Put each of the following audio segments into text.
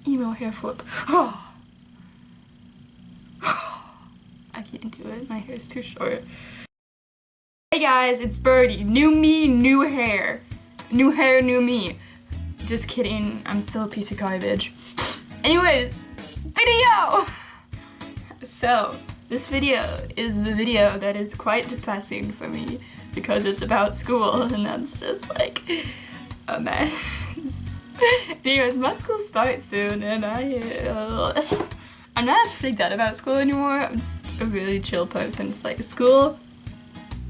emo hair flip. I can't do it. My hair is too short. Hey guys, it's Birdie. New me, new hair. New hair, new me. Just kidding. I'm still a piece of garbage. Anyways, video! So, this video is the video that is quite depressing for me because it's about school and that's just like a mess. Anyways, my school starts soon and I'm not as freaked out about school anymore. I'm just a really chill person. It's like school,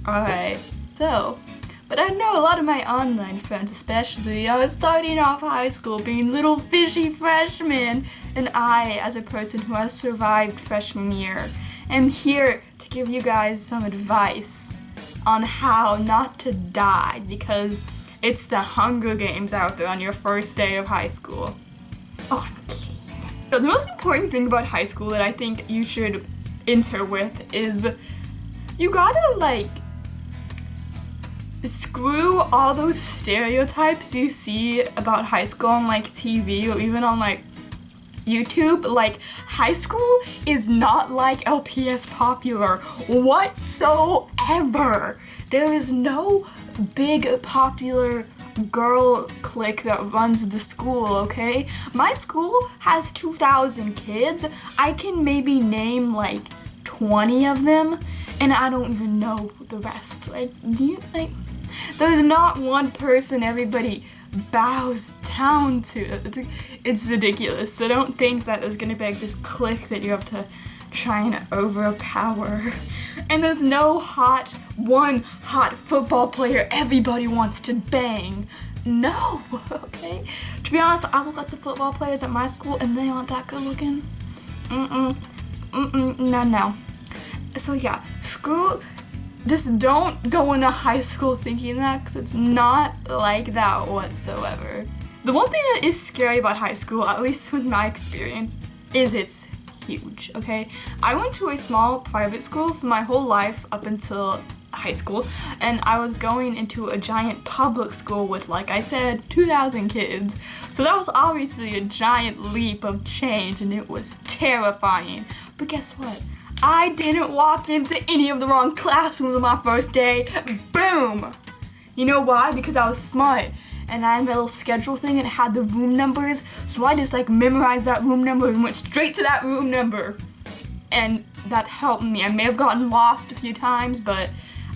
alright. So, but I know a lot of my online friends especially are starting off high school being little fishy freshmen, and I, as a person who has survived freshman year, am here to give you guys some advice on how not to die because it's the Hunger Games out there on your first day of high school. Oh, I'm kidding. So the most important thing about high school that I think you should enter with is you gotta like screw all those stereotypes you see about high school on like TV or even on like YouTube. Like, high school is not like LPS popular whatsoever. There is no big popular girl clique that runs the school, okay? My school has 2,000 kids. I can maybe name like 20 of them, and I don't even know the rest. Like, there's not one person everybody bows down to. It's ridiculous. So don't think that there's gonna be like this clique that you have to try and overpower. And there's no one hot football player everybody wants to bang. No, okay? To be honest, I look at the football players at my school and they aren't that good looking. No. So yeah, just don't go into high school thinking that, because it's not like that whatsoever. The one thing that is scary about high school, at least with my experience, is it's huge, okay? I went to a small private school for my whole life up until high school, and I was going into a giant public school with, like I said, 2,000 kids. So that was obviously a giant leap of change, and it was terrifying. But guess what? I didn't walk into any of the wrong classrooms on my first day. Boom! You know why? Because I was smart. And I had my little schedule thing and it had the room numbers. So I just like memorized that room number and went straight to that room number. And that helped me. I may have gotten lost a few times, but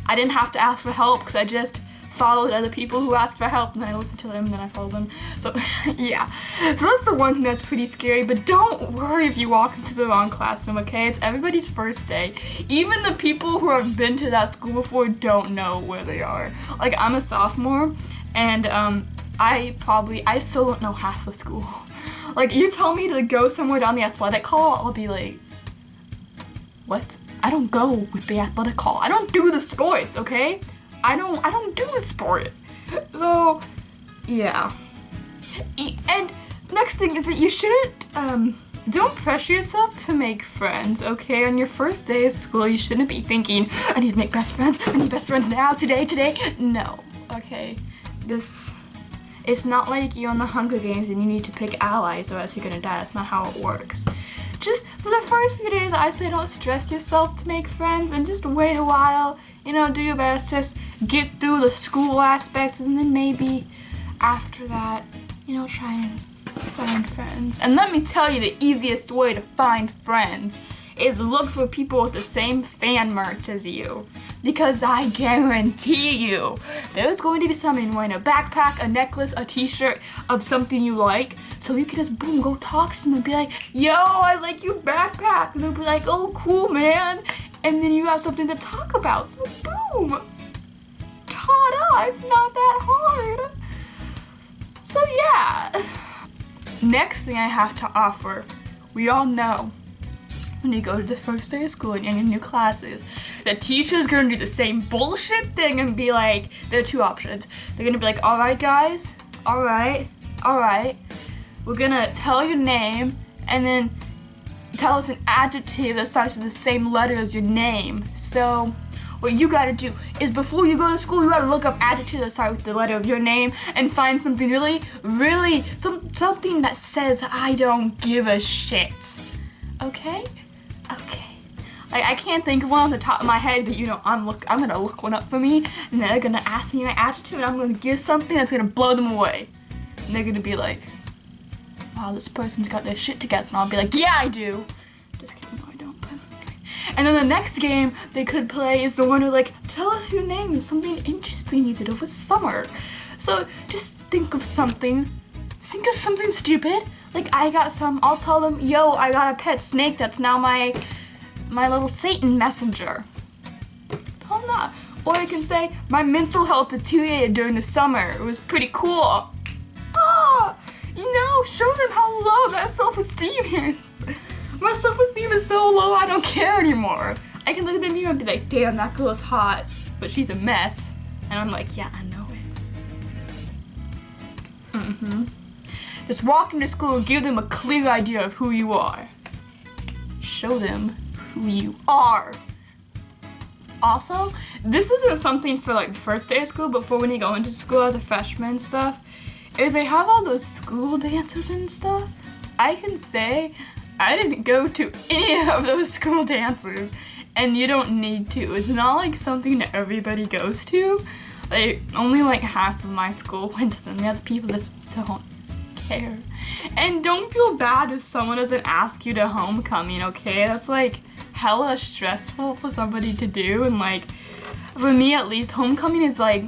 I didn't have to ask for help because I just followed other people who asked for help and then I listened to them and then I followed them. So yeah. So that's the one thing that's pretty scary, but don't worry if you walk into the wrong classroom, okay? It's everybody's first day. Even the people who have been to that school before don't know where they are. Like, I'm a sophomore and I still don't know half the school. Like, you tell me to go somewhere down the athletic hall, I'll be like, what? I don't go with the athletic hall. I don't do the sports, okay? I don't do the sport. So, yeah. And next thing is that you shouldn't, don't pressure yourself to make friends, okay? On your first day of school, you shouldn't be thinking, I need to make best friends. I need best friends now, today. No, okay? It's not like you're on the Hunger Games and you need to pick allies or else you're gonna die. That's not how it works. Just for the first few days, I say don't stress yourself to make friends and just wait a while. You know, do your best, just get through the school aspects and then maybe after that, you know, try and find friends. And let me tell you, the easiest way to find friends is look for people with the same fan merch as you. Because I guarantee you, there's going to be someone wearing a backpack, a necklace, a t-shirt of something you like. So you can just, boom, go talk to them and be like, yo, I like your backpack. And they'll be like, oh, cool, man. And then you have something to talk about. So boom, ta-da, it's not that hard. So yeah. Next thing I have to offer, we all know when you go to the first day of school and you're in new classes, the teacher's gonna do the same bullshit thing and be like, there are two options. They're gonna be like, all right, guys, all right, we're gonna tell your name and then tell us an adjective that starts with the same letter as your name. So what you gotta do is before you go to school, you gotta look up adjectives that start with the letter of your name and find something something that says I don't give a shit. Okay? Okay. I can't think of one off the top of my head, but I'm gonna look one up for me, and they're gonna ask me my adjective, and I'm gonna give something that's gonna blow them away. And they're gonna be like, wow, this person's got their shit together, and I'll be like, yeah, I do. Just kidding, no, I don't. But and then the next game they could play is the one where like, tell us your name and something interesting you did over summer. So just think of something. Think of something stupid. Like I'll tell them, yo, I got a pet snake that's now my little Satan messenger. Oh no. Or I can say, my mental health deteriorated during the summer. It was pretty cool. Show them how low that self-esteem is. My self-esteem is so low, I don't care anymore. I can look at them and be like, damn, that girl's hot, but she's a mess. And I'm like, yeah, I know it. Just walk into school and give them a clear idea of who you are. Show them who you are. Also, this isn't something for like the first day of school, but for when you go into school as a freshman and stuff, is they have all those school dances and stuff. I can say I didn't go to any of those school dances, and you don't need to. It's not like something that everybody goes to. Like, only like half of my school went to them. The other people just don't care. And don't feel bad if someone doesn't ask you to homecoming, okay? That's like hella stressful for somebody to do, and like for me at least, homecoming is like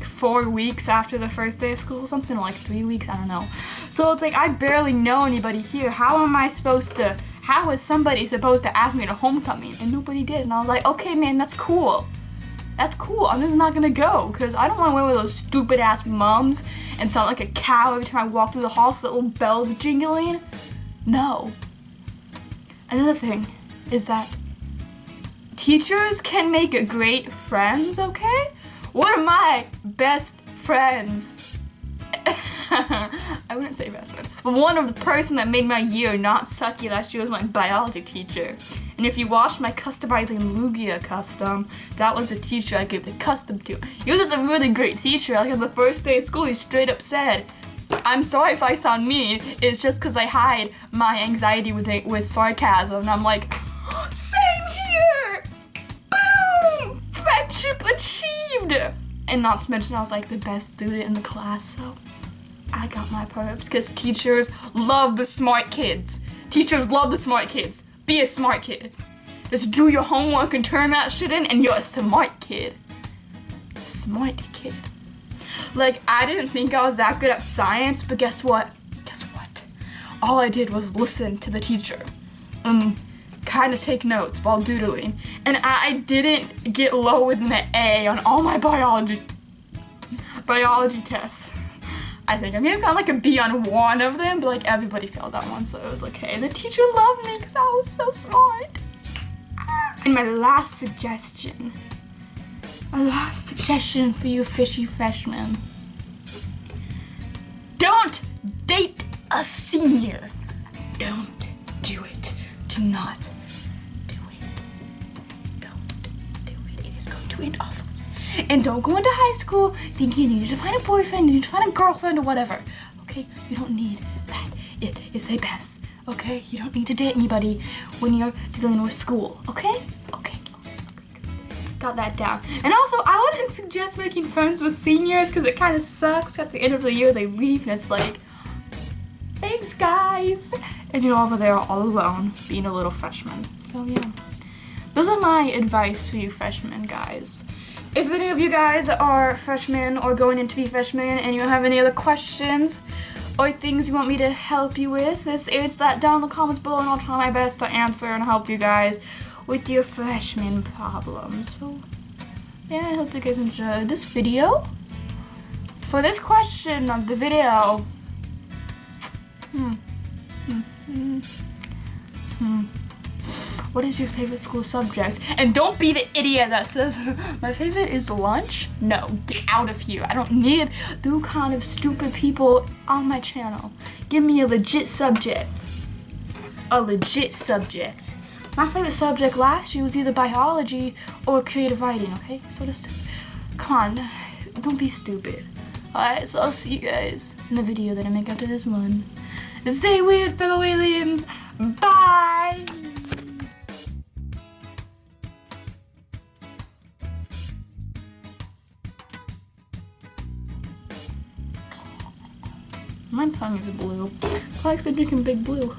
4 weeks after the first day of school or something, or like 3 weeks, I don't know. So it's like I barely know anybody here. How is somebody supposed to ask me to homecoming? And nobody did, and I was like, okay man, that's cool. That's cool. I'm just not gonna go, because I don't want to wear one of those stupid ass mums and sound like a cow every time I walk through the hall so that little bells jingling. No. Another thing is that teachers can make great friends, okay? One of my best friends, I wouldn't say best friend, but one of the person that made my year not sucky last year was my biology teacher. And if you watched my customizing Lugia custom, that was the teacher I gave the custom to. He was just a really great teacher. Like on the first day of school, he straight up said, I'm sorry if I sound mean, it's just because I hide my anxiety with sarcasm. And I'm like, same here! Boom! Friendship achieved! And not to mention I was like the best student in the class, so I got my perks, because teachers love the smart kids. Teachers love the smart kids. Be a smart kid. Just do your homework and turn that shit in, and you're a smart kid. Smart kid. Like, I didn't think I was that good at science, but guess what? Guess what? All I did was listen to the teacher and kind of take notes while doodling. And I didn't get lower than an A on all my biology tests. I think I may have gotten like a B on one of them, but like everybody failed that one, so it was like, hey, the teacher loved me because I was so smart. And my last suggestion for you fishy freshmen. Don't date a senior. Don't do it. Do not do it. Don't do it. It is going to end awful. And don't go into high school thinking you need to find a boyfriend, you need to find a girlfriend or whatever. Okay? You don't need that. It is a best. Okay? You don't need to date anybody when you're dealing with school. Okay? Okay. Got that down. And also, I wouldn't suggest making friends with seniors because it kind of sucks. At the end of the year, they leave and it's like, thanks guys. And you're over there all alone, being a little freshman. So yeah. Those are my advice for you freshmen guys. If any of you guys are freshmen or going in to be freshmen and you have any other questions or things you want me to help you with, just answer that down in the comments below and I'll try my best to answer and help you guys with your freshman problems. So yeah, I hope you guys enjoyed this video. For this question of the video, what is your favorite school subject? And don't be the idiot that says, my favorite is lunch. No, get out of here. I don't need those kind of stupid people on my channel. Give me a legit subject. A legit subject. My favorite subject last year was either biology or creative writing, okay? So just, come on, don't be stupid. Alright, so I'll see you guys in the video that I make after this one. Stay weird, fellow aliens. Bye! My tongue is blue. Like I'm drinking Big Blue.